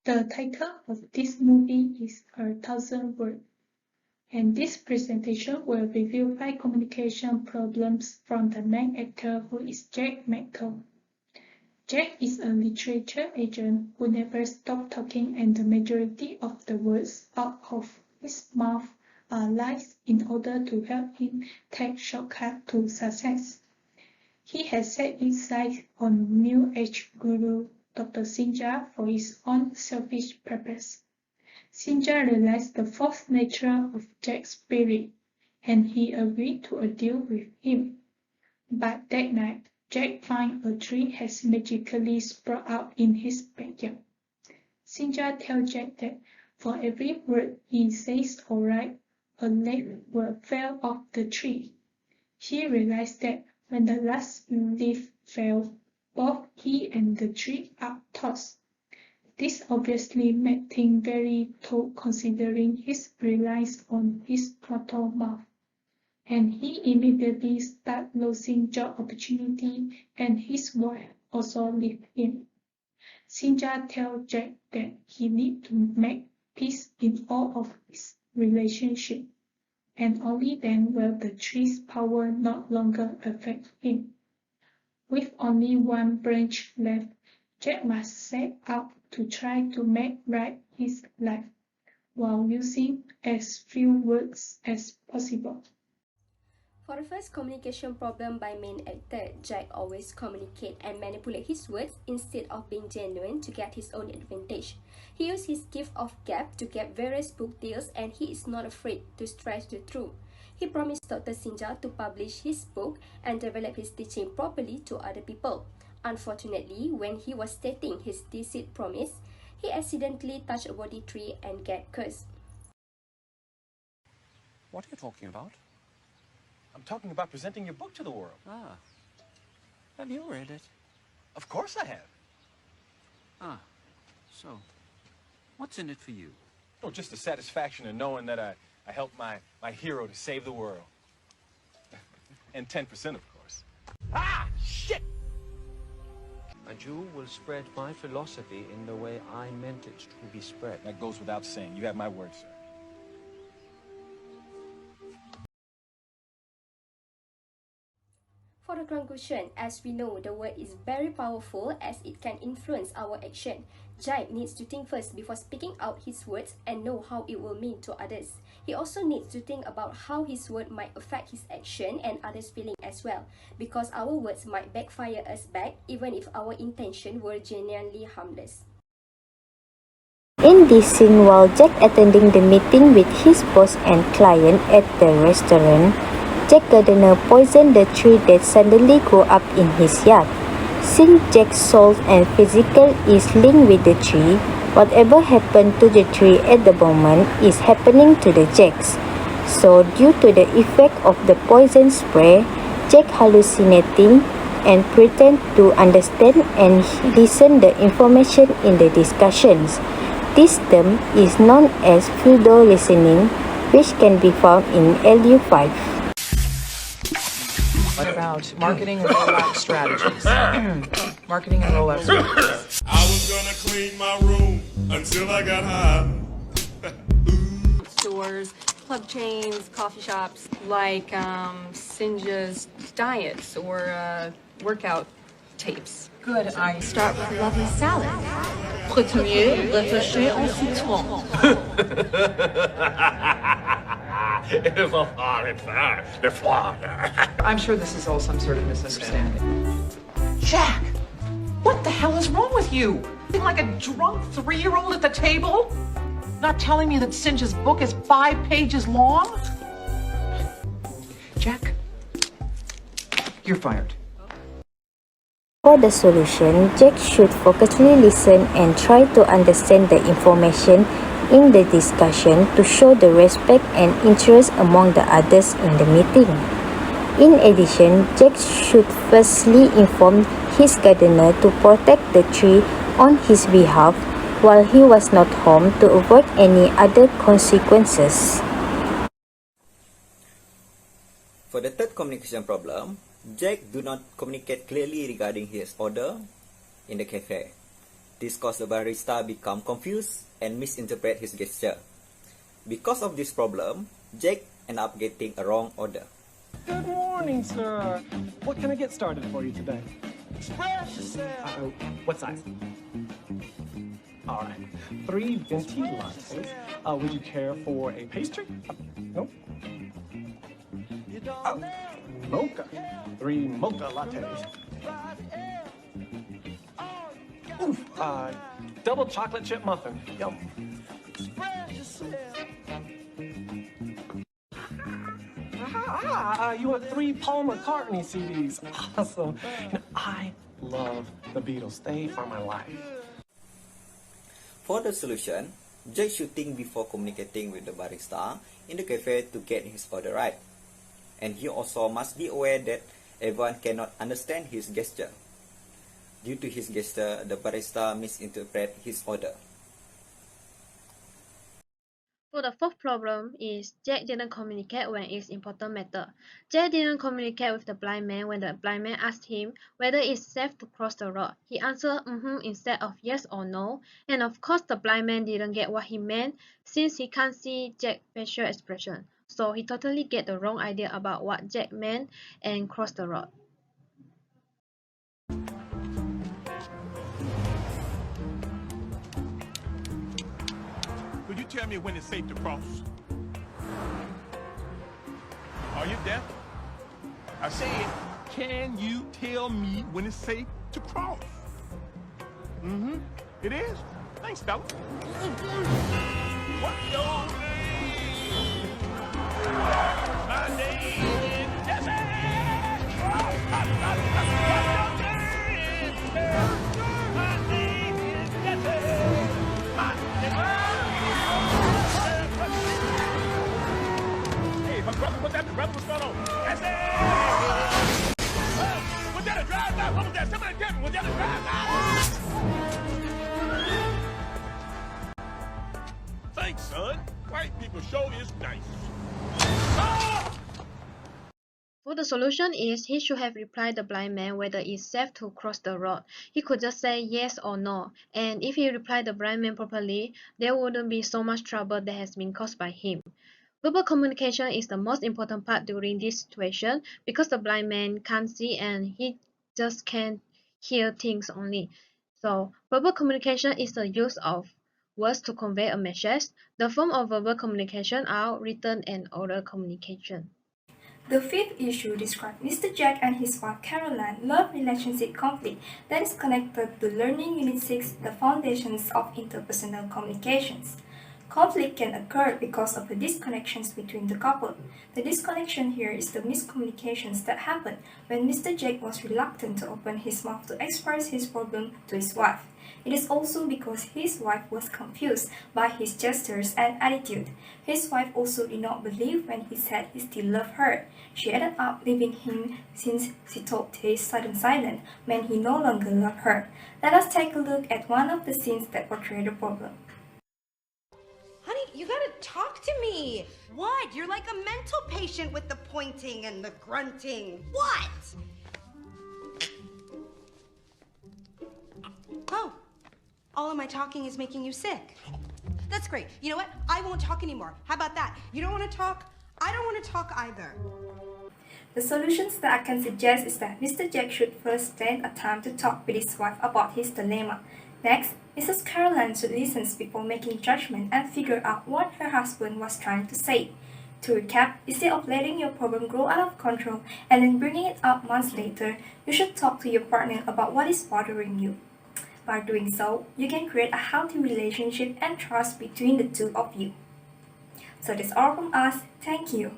The title of this movie is 1,000 Words, and this presentation will review 5 communication problems from the main actor who is Jack McCall. Jack is a literature agent who never stops talking, and the majority of the words out of his mouth are lies in order to help him take shortcuts to success. He has set his sights on New Age guru Dr. Sinja for his own selfish purpose. Sinja realized the false nature of Jack's spirit, and he agreed to a deal with him. But that night, Jack finds a tree has magically sprout out in his backyard. Sinja tells Jack that for every word he says or writes, a leaf will fall off the tree. He realized that when the last leaf fell, both he and the tree are tossed. This obviously made things very tough considering his reliance on his mortal mouth, and he immediately started losing job opportunity, and his wife also left him. Sinja tells Jack that he needs to make peace in all of his relationships, and only then will the tree's power no longer affect him. With only one branch left, Jack must set out to try to make right his life, while using as few words as possible. For the first communication problem by main actor, Jack always communicate and manipulate his words instead of being genuine to get his own advantage. He used his gift of gab to get various book deals, and he is not afraid to stretch the truth. He promised Dr. Sinja to publish his book and develop his teaching properly to other people. Unfortunately, when he was stating his deceived promise, he accidentally touched a body tree and get cursed. What are you talking about? I'm talking about presenting your book to the world. Ah. Have you read it? Of course I have. Ah. So, what's in it for you? Oh, just the satisfaction of knowing that I helped my hero to save the world. And 10%, of course. Ah, shit! And you will spread my philosophy in the way I meant it to be spread. That goes without saying. You have my word, sir. For the conclusion, as we know, the word is very powerful as it can influence our action. Jack needs to think first before speaking out his words and know how it will mean to others. He also needs to think about how his word might affect his action and others' feeling as well, because our words might backfire us back even if our intention were genuinely harmless. In this scene, while Jack attending the meeting with his boss and client at the restaurant, Jack Gardner poisoned the tree that suddenly grew up in his yard. Since Jack's soul and physical is linked with the tree, whatever happened to the tree at the moment is happening to the Jacks. So due to the effect of the poison spray, Jack hallucinating and pretend to understand and listen the information in the discussions. This term is known as pseudo listening, which can be found in LU5. What about marketing and rollout strategies? Marketing and rollout strategies. I was gonna clean my room until I got high. Stores, club chains, coffee shops, like Sinja's diets or workout tapes. Good idea. Start with a lovely salad. Premier, réfléchir en citron. I'm sure this is all some sort of misunderstanding. Jack, what the hell is wrong with you? Being like a drunk 3-year-old at the table? Not telling me that Sinja's book is 5 pages long? Jack, you're fired. For the solution, Jack should focusly listen and try to understand the information in the discussion to show the respect and interest among the others in the meeting. In addition, Jack should firstly inform his gardener to protect the tree on his behalf while he was not home to avoid any other consequences. For the third communication problem, Jack do not communicate clearly regarding his order in the cafe. This caused the barista become confused and misinterpret his gesture. Because of this problem, Jack ended up getting a wrong order. Good morning, sir. What can I get started for you today? What size? All right. 3 venti lattes. Would you care for a pastry? No? Mocha. 3 mocha lattes. Oof. Double chocolate chip muffin. Yum. You want 3 Paul McCartney CDs. Awesome. I love the Beatles. They are my life. For the solution, Jack should think before communicating with the barista in the cafe to get his order right. And he also must be aware that everyone cannot understand his gesture. Due to his gesture, the barista misinterpret his order. For the fourth problem is Jack didn't communicate when it's important matter. Jack didn't communicate with the blind man when the blind man asked him whether it's safe to cross the road. He answered instead of yes or no, and of course the blind man didn't get what he meant since he can't see Jack's facial expression. So he totally get the wrong idea about what Jack meant and crossed the road. Could you tell me when it's safe to cross? Are you deaf? I said, can you tell me when it's safe to cross? It is? Thanks, fella. What's your name? My name is Jesse! What's your name? My name is Jesse! My name Brother, what's that? Brother, what's going on? That's it! Was that a drive-by? What was that? Somebody tell me, was that a drive-by? Thanks, son. White people show is nice. Oh! For the solution is he should have replied the blind man whether it's safe to cross the road. He could just say yes or no, and if he replied the blind man properly, there wouldn't be so much trouble that has been caused by him. Verbal communication is the most important part during this situation because the blind man can't see and he just can hear things only. So, verbal communication is the use of words to convey a message. The form of verbal communication are written and oral communication. The fifth issue describes Mr. Jack and his wife Caroline love relationship conflict that is connected to Learning Unit 6, the foundations of interpersonal communications. Conflict can occur because of the disconnections between the couple. The disconnection here is the miscommunications that happened when Mr. Jack was reluctant to open his mouth to express his problem to his wife. It is also because his wife was confused by his gestures and attitude. His wife also did not believe when he said he still loved her. She ended up leaving him since she thought his sudden silence meant he no longer loved her. Let us take a look at one of the scenes that portray the problem. Honey, you gotta talk to me. What? You're like a mental patient with the pointing and the grunting. What? Oh, all of my talking is making you sick. That's great. You know what? I won't talk anymore. How about that? You don't want to talk? I don't want to talk either. The solutions that I can suggest is that Mr. Jack should first spend a time to talk with his wife about his dilemma. Next, Mrs. Caroline should listen before making judgment and figure out what her husband was trying to say. To recap, instead of letting your problem grow out of control and then bringing it up months later, you should talk to your partner about what is bothering you. By doing so, you can create a healthy relationship and trust between the two of you. So that's all from us. Thank you.